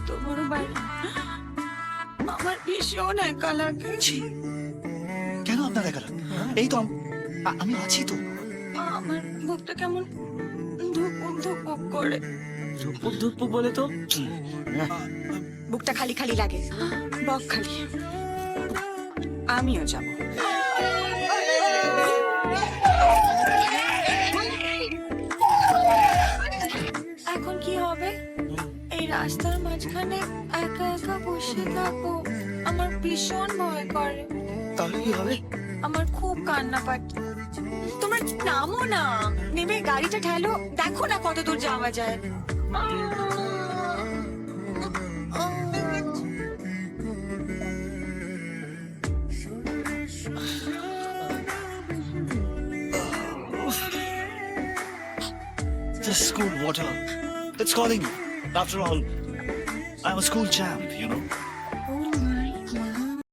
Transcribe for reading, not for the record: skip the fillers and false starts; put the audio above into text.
এত বড় বাড়ি আমার ভীষণ একা লাগে। ছি, কেন আপনার একা লাগে? এই তো আমি আছি তো। আমার বুকটা কেমন ধুকপুক ধুকপুক করে। ধুকপুক ধুকপুক বলে তো বুকটা খালি খালি লাগে, বক খালি। আমিও যাব। এখন কি হবে? এই রাস্তার মাঝখানে একা একা বসে থাকবো, আমার ভীষণ ভয় করে। তাহলে কি হবে? আমার খুব কান্না পাচ্ছে। তোমরা নামো না, নেমে গাড়িটা ঠেলো, দেখো না কত দূর যাওয়া যায়। The school water. It's calling you. After all, I'm a school champ, you know.